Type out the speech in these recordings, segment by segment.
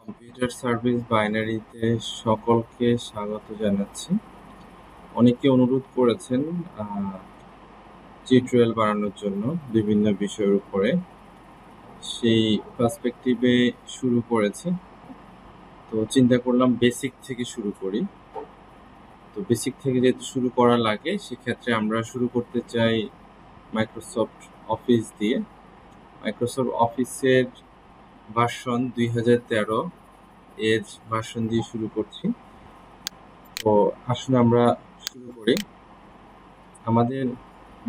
Computer service বাইনারিতে সকলকে স্বাগত জানাচ্ছি। অনেকে অনুরোধ করেছেন টিউটোরিয়াল বানানোর জন্য বিভিন্ন বিষয়ের উপরে, সেই পার্সপেক্টিভে শুরু করেছি। তো চিন্তা করলাম বেসিক থেকে শুরু করি। তো বেসিক থেকে যেহেতু শুরু করা লাগে, সেক্ষেত্রে আমরা শুরু করতে চাই মাইক্রোসফট অফিস দিয়ে। মাইক্রোসফট অফিসের ভার্সন 2013 এর ভার্সন দিয়ে শুরু করছি। তো আসলে আমরা শুরু করি। আমাদের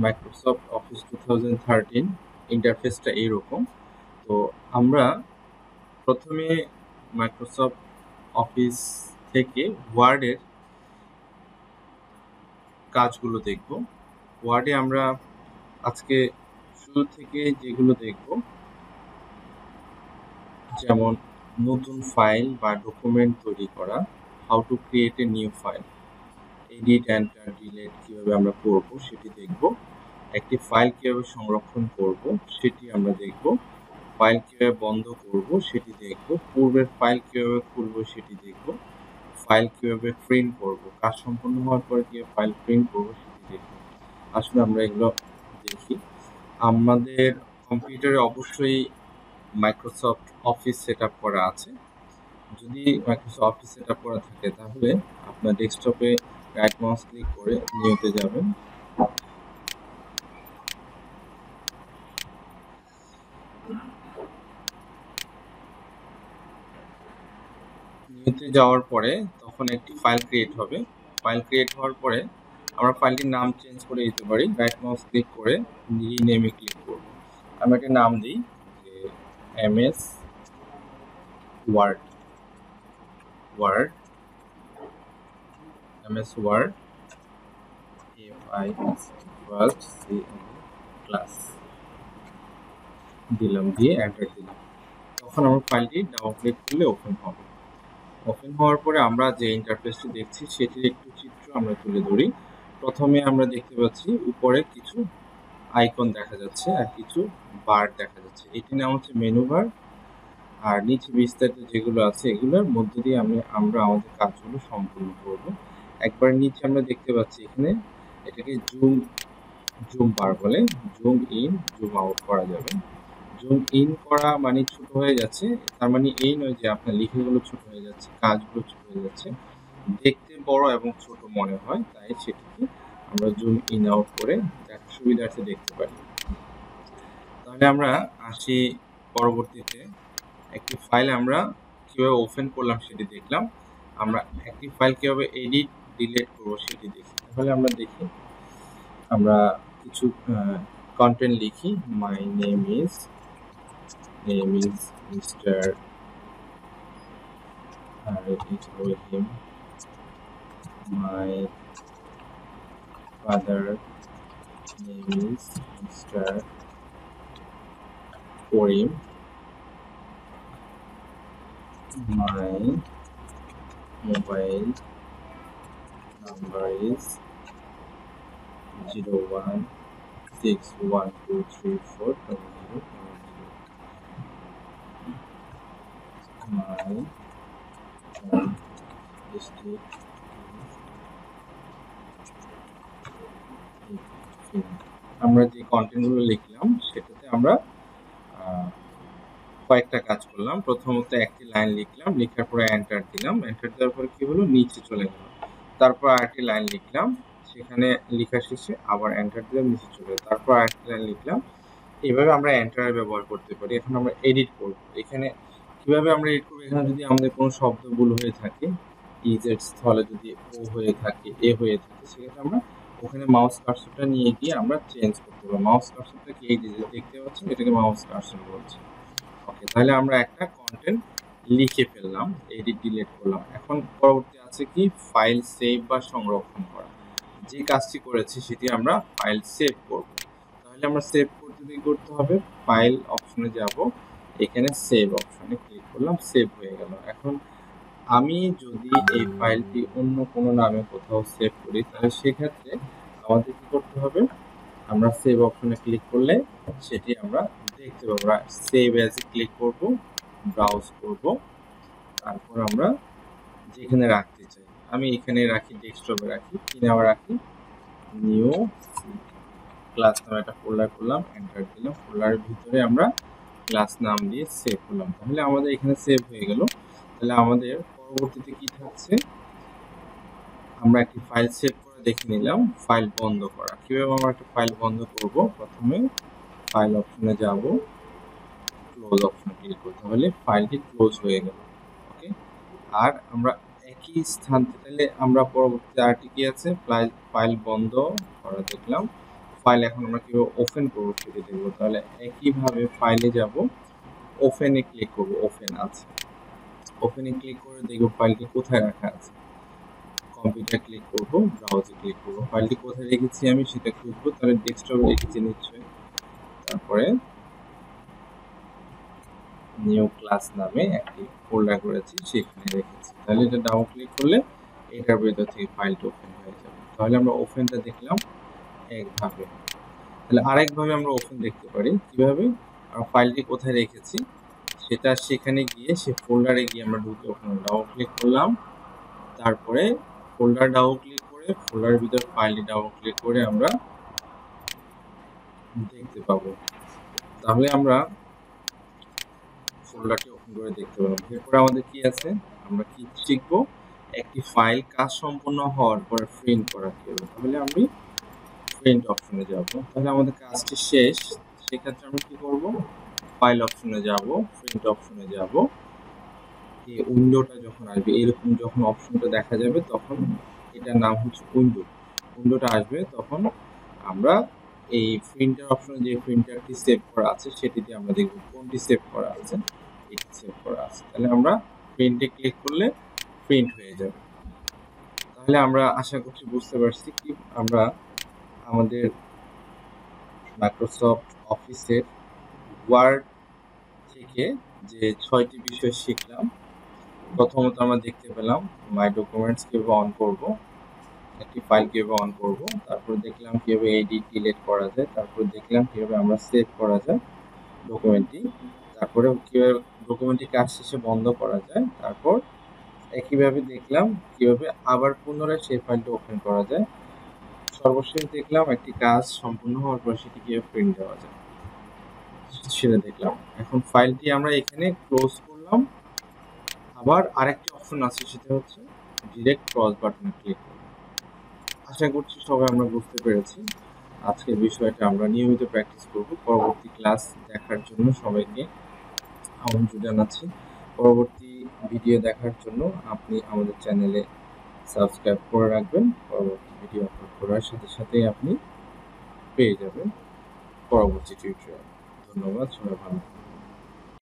মাইক্রোসফট অফিস 2013 ইন্টারফেসটা এইরকম। তো আমরা প্রথমে মাইক্রোসফট অফিস থেকে ওয়ার্ডের কাজগুলো দেখব। ওয়ার্ডে আমরা আজকে শুরু থেকে যেগুলো দেখব, যেমন নতুন ফাইল বা ডকুমেন্ট তৈরি করা, how to create a new file, edit enter delete কিভাবে আমরা করব সেটি দেখব। একটি ফাইল কিভাবে সংরক্ষণ করব সেটি আমরা দেখব। ফাইল কিভাবে বন্ধ করব সেটি দেখব। পূর্বের ফাইল কিভাবে খুলব সেটি দেখব। ফাইল কিভাবে প্রিন্ট করব, কাজ সম্পন্ন হওয়ার পরে কিভাবে ফাইল প্রিন্ট করব সেটি দেখব। আসলে আমরা এগুলো দেখি। আমাদের কম্পিউটারে অবশ্যই মাইক্রোসফট অফিস সেটআপ করা আছে। যদি মাইক্রোসফট অফিস সেটআপ করা থাকে, তাহলে আপনার ডেস্কটপে রাইট মাউস ক্লিক করে নিউতে যাবেন। নিউতে যাওয়ার পরে তখন একটি ফাইল ক্রিয়েট হবে। ফাইল ক্রিয়েট হওয়ার পরে আমরা ফাইলটির নাম চেঞ্জ করে দিতে পারি। রাইট মাউস ক্লিক করে রিনেমে ক্লিক করব। আমি একটা নাম দিই, যে MS Word MS Word class দিলাম, দিয়ে এন্টার দিলাম। তখন আমার ফাইলটি ডাবল ক্লিক করলে ওপেন হবে। ওপেন হওয়ার পরে আমরা যে ইন্টারফেসটি দেখছি সেটির একটু চিত্র আমরা তুলে ধরি। প্রথমে আমরা দেখতে পাচ্ছি উপরে কিছু আইকন দেখা যাচ্ছে আর কিছু বার দেখা যাচ্ছে। এটির নাম হচ্ছে মেনু বার। আর নিচে বিস্তারিত যেগুলো আছে এগুলোর মধ্য দিয়ে আমরা আমাদের কাজগুলো সম্পূর্ণ করব। একবার নিচে আমরা দেখতে পাচ্ছি এখানে এটাকে জুম বার বলে। জুম ইন জুম আউট করা যাবে। জুম ইন করা মানে ছোট হয়ে যাচ্ছে, তার মানে এই নয় যে আপনার লেখাগুলো ছোট হয়ে যাচ্ছে, কাজগুলো ছোট হয়ে যাচ্ছে। দেখতে বড় এবং ছোট মনে হয়, তাই সেটিকে আমরা জুম ইন আউট করে সুবিধার্থে দেখতে পারি। তাহলে আমরা আসি পরবর্তীতে। একটি ফাইল আমরা কিভাবে ওপেন করলাম সেটি দেখলাম। আমরা একটি ফাইল কিভাবে এডিট ডিলিট করবো সেটি দেখি। তাহলে আমরা দেখি, আমরা কিছু কন্টেন্ট লিখি। My name is mister Ibrahim. My father name is Mr. Karim. My mobile number is 016123400. My district is. আমরা যে কন্টেন্টগুলো লিখলাম সেটাতে আমরা কয়েকটা কাজ করলাম। প্রথমত একটি লাইন লিখলাম, লেখার পরে এন্টার দিলাম। এন্টার দেওয়ার পরে কি হলো, নিচে চলে গেল। তারপর আরেকটি লাইন লিখলাম, সেখানে লেখা শেষে আবার এন্টার দিলাম, নিচে চলে গেল। তারপর আরেকটি লাইন লিখলাম। এইভাবে আমরা এন্টার ব্যবহার করতে পারি। এখন আমরা এডিট করব। এখানে কিভাবে আমরা এডিট করব, এখানে যদি আমাদের কোনো শব্দ ভুল হয়ে থাকে, ইজের স্থলে যদি ও হয়ে থাকে, এ হয়ে থাকে, সেক্ষেত্রে আমরা ওখানে মাউস কার্সরটা নিয়ে গিয়ে আমরা চেঞ্জ করতে পারবো। মাউস কার্সরটাকে এই যে দেখতে পাচ্ছেন, এটাকে মাউস কার্সর বলছে। ওকে, তাহলে আমরা একটা কন্টেন্ট লিখে ফেললাম, এডিট ডিলিট করলাম। এখন পরবর্তী আছে কি, ফাইল সেভ বা সংরক্ষণ করা। যে কাজটি করেছি সেটি আমরা ফাইল সেভ করব। তাহলে আমরা সেভ করতে হবে, ফাইল অপশনে যাব, এখানে সেভ অপশনে ক্লিক করলাম, সেভ হয়ে গেল। এখন আমি যদি এই ফাইলটি অন্য কোনো নামে কোথাও সেভ করি, তাহলে সেক্ষেত্রে আমাদের কি করতে হবে, আমরা সেভ অপশনে ক্লিক করলে সেটি আমরা দেখতে পাবো। সেভ অ্যাজ ক্লিক করব, ব্রাউজ করব, তারপর আমরা যেখানে রাখতে চাই, আমি এখানে রাখি, ডেস্কটপে রাখি, কিনে আবার রাখি নিউ ক্লাস নামে একটা ফোল্ডার করলাম, এন্টার দিলাম। ফোল্ডারের ভিতরে আমরা ক্লাস নাম দিয়ে সেভ করলাম। তাহলে আমাদের এখানে সেভ হয়ে গেল। তাহলে আমাদের পরবর্তীতে কি থাকছে, আমরা একটি ফাইল সেভ করে দেখে নিলাম। ফাইল বন্ধ করা, কিভাবে আমরা একটা ফাইল বন্ধ করব, প্রথমে ফাইল অপশনে যাব, ক্লোজ অপশনে ক্লিক করতে, তাহলে ফাইলটি ক্লোজ হয়ে গেল। ওকে, আর আমরা একই স্থান থেকে আমরা পরবর্তী আরটি কি আছে, ফাইল বন্ধ করা দেখলাম। ফাইল এখন আমরা কিভাবে ওপেন করবো সেটা দেখবো। তাহলে একইভাবে ফাইলে যাব, ওপেনে ক্লিক করব, ওপেন আছে, ওপেনে ক্লিক করে দেখব ফাইলটি কোথায় রাখা আছে। কম্পিউটার ক্লিক করব, ব্রাউজে ক্লিক করব, ফাইলটি কোথায় রেখেছি আমি সেটা খুঁজবো। তাহলে ডেস্কটপে রেখেছি নিশ্চয়ই, তারপরে নিউ ক্লাস নামে একটি ফোল্ডার করেছি সেখানে রেখেছি। তাহলে এটা ডাবল ক্লিক করলে এটার ভিতর থেকে ফাইলটা ওপেন হয়ে যাবে। তাহলে আমরা ওপেনটা দেখলাম একভাবে। তাহলে আরেকভাবে আমরা ওপেন দেখতে পারি, কিভাবে, আমরা ফাইলটি কোথায় রেখেছি সেটা সেখানে গিয়ে সে ফোল্ডারে গিয়ে আমরা ঢুকে ওখানে ডাবল ক্লিক করলাম, তারপরে ফোল্ডার ডাবল ক্লিক করে ফোল্ডারের ভিতর ফাইলটি ডাবল ক্লিক করে আমরা দেখতে পাবো। তাহলে আমরা ফোল্ডারটি ওপেন করে দেখতে পাবো। এরপর আমাদের কি আছে, আমরা কি শিখবো, একটি ফাইল কাজ সম্পন্ন হওয়ার পর প্রিন্ট করা কিভাবে। তাহলে আমি প্রিন্ট অপশনে যাব। তাহলে আমাদের কাজটি শেষ, সেক্ষেত্রে আমরা কি করব, ফাইল অপশনে যাব, প্রিন্ট অপশনে যাব। এই উইন্ডোটা যখন আসবে, এরকম যখন অপশনটা দেখা যাবে তখন এটার নাম হচ্ছে উইন্ডোটা আসবে, তখন আমরা এই প্রিন্টার অপশনে যে প্রিন্টারটি সেভ করা আছে সেটি দিয়ে আমরা দেখব কোনটি সেভ করা আছে, এটি সেভ করা আছে। তাহলে আমরা প্রিন্টে ক্লিক করলে প্রিন্ট হয়ে যাবে। তাহলে আমরা আশা করছি বুঝতে পারছি কি আমরা আমাদের মাইক্রোসফট অফিসের ওয়ার্ড থেকে যে 6টি বিষয় শিখলাম। প্রথমত আমরা দেখতে পেলাম মাই ডকুমেন্টস কিভাবে অন করব, একটি ফাইল কিভাবে অন করব, তারপর দেখলাম কিভাবে এডিট ডিলিট করা যায়, তারপর দেখলাম কিভাবে আমরা সেভ করা যায় ডকুমেন্টটি, তারপরে কিভাবে ডকুমেন্টটি কাজ শেষে বন্ধ করা যায়, তারপর একইভাবে দেখলাম কিভাবে আবার পুনরায় সেই ফাইলটা ওপেন করা যায়, সর্বশেষ দেখলাম একটি কাজ সম্পূর্ণ হওয়ার পর সেটি কিভাবে প্রিন্ট দেওয়া যায় সেটা দেখলাম। এখন ফাইলটি আমরা এখানে ক্লোজ করলাম, আবার আরেকটি অপশন আছে সেটা হচ্ছে ডিরেক্ট ক্রস বাটনে ক্লিক করব। আশা করছি সবাই আমরা বুঝতে পেরেছি। আজকের বিষয়টা আমরা নিয়মিত প্র্যাকটিস করব। পরবর্তী ক্লাস দেখার জন্য সবাইকে আমন্ত্রণ জানাচ্ছি। পরবর্তী ভিডিও দেখার জন্য আপনি আমাদের চ্যানেলে সাবস্ক্রাইব করে রাখবেন। পরবর্তী ভিডিও আপলোড করার সাথে সাথেই আপনি পেয়ে যাবেন পরবর্তী টিউটোরিয়াল। ধন্যবাদ, সবাই ভালো থাকবেন।